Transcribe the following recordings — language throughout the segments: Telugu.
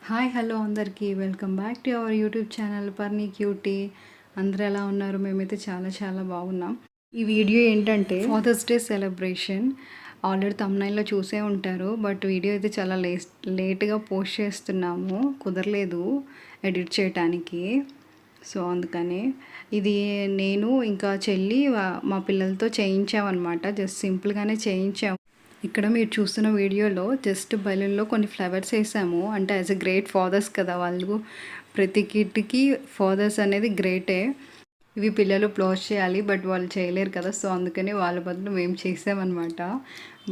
హాయ్ హలో అందరికీ welcome back to our YouTube channel Parni cutie. అందరూ ఎలా ఉన్నారు? మేమైతే చాలా చాలా బాగున్నాం. ఈ వీడియో ఏంటంటే ఫాదర్స్ డే సెలబ్రేషన్. ఆల్రెడీ తమ్నైల్లో చూసే ఉంటారు, బట్ వీడియో అయితే చాలా లేట్గా పోస్ట్ చేస్తున్నాము, కుదరలేదు ఎడిట్ చేయటానికి. సో అందుకని ఇది నేను ఇంకా చెల్లి మా పిల్లలతో చేయించామన్నమాట. జస్ట్ సింపుల్గానే చేయించాము. ఇక్కడ మీరు చూస్తున్న వీడియోలో జస్ట్ బెలూన్లో కొన్ని ఫ్లవర్స్ వేసాము. అంటే యాజ్ ఎ గ్రేట్ ఫాదర్స్ కదా వాళ్ళు, ప్రతి కిడ్కి ఫాదర్స్ అనేది గ్రేటే. ఇవి పిల్లలు క్లోజ్ చేయాలి, బట్ వాళ్ళు చేయలేరు కదా, సో అందుకని వాళ్ళ బదులు మేము చేసామన్నమాట.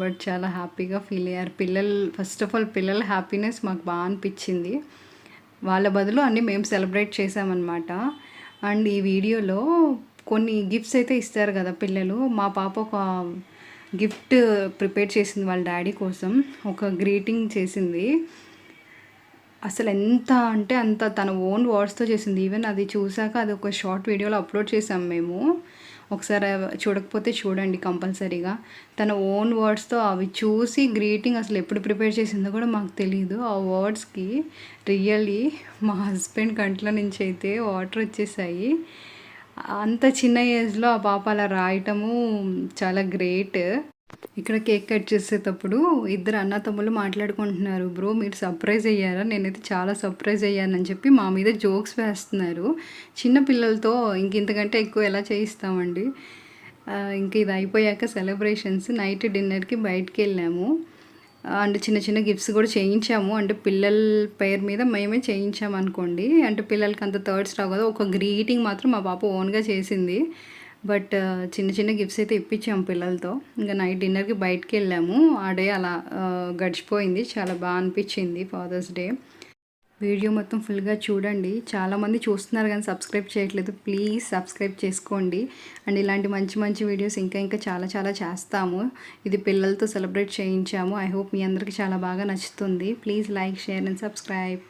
బట్ చాలా హ్యాపీగా ఫీల్ అయ్యారు పిల్లలు. ఫస్ట్ ఆఫ్ ఆల్ పిల్లల హ్యాపీనెస్ మాకు బాగా అనిపించింది. వాళ్ళ బదులు అన్నీ మేము సెలబ్రేట్ చేసామన్నమాట. అండ్ ఈ వీడియోలో కొన్ని గిఫ్ట్స్ అయితే ఇస్తారు కదా పిల్లలు. మా పాప ఒక గిఫ్ట్ ప్రిపేర్ చేసింది వాళ్ళ డాడీ కోసం. ఒక గ్రీటింగ్ చేసింది. అసలు ఎంత అంటే అంత తన ఓన్ వర్డ్స్తో చేసింది. ఈవెన్ అది చూసాక అది ఒక షార్ట్ వీడియోలో అప్లోడ్ చేసాం మేము. ఒకసారి చూడకపోతే చూడండి కంపల్సరీగా. తన ఓన్ వర్డ్స్తో అవి చూసి గ్రీటింగ్ అసలు ఎప్పుడు ప్రిపేర్ చేసిందో కూడా మాకు తెలియదు. ఆ వర్డ్స్కి రియల్లీ మా హస్బెండ్ కంట్లో నుంచి అయితే వాటర్ వచ్చేసాయి. అంత చిన్న ఏజ్లో ఆ పాప అలా రాయటము చాలా గ్రేట్. ఇక్కడ కేక్ కట్ చేసేటప్పుడు ఇద్దరు అన్న తమ్ముళ్ళు మాట్లాడుకుంటున్నారు. బ్రో మీరు సర్ప్రైజ్ అయ్యారా? నేనైతే చాలా సర్ప్రైజ్ అయ్యానని చెప్పి మా మీద జోక్స్ వేస్తున్నారు. చిన్న పిల్లలతో ఇంతకంటే ఎక్కువ ఎలా చేయిస్తామండి. ఇంక ఇది అయిపోయాక సెలబ్రేషన్స్ నైట్ డిన్నర్కి బయటికి వెళ్ళాము. అండ్ చిన్న చిన్న గిఫ్ట్స్ కూడా చేయించాము. అంటే పిల్లల పేరు మీద మేమే చేయించాము అనుకోండి. అంటే పిల్లలకి అంత థర్డ్స్ రావు కదా. ఒక గ్రీటింగ్ మాత్రం మా పాప ఓన్గా చేసింది. బట్ చిన్న చిన్న గిఫ్ట్స్ అయితే ఇప్పించాము పిల్లలతో. ఇంకా నైట్ డిన్నర్కి బయటికి వెళ్ళాము. ఆ డే అలా గడిచిపోయింది. చాలా బాగా అనిపించింది ఫాదర్స్ డే. వీడియో మొత్తం ఫుల్గా చూడండి. చాలామంది చూస్తున్నారు కానీ సబ్స్క్రైబ్ చేయట్లేదు. ప్లీజ్ సబ్స్క్రైబ్ చేసుకోండి. అండ్ ఇలాంటి మంచి మంచి వీడియోస్ ఇంకా చాలా చాలా చేస్తాము. ఇది పిల్లలతో సెలబ్రేట్ చేయించాము. ఐ హోప్ మీ అందరికీ చాలా బాగా నచ్చుతుంది. Please like, share and subscribe.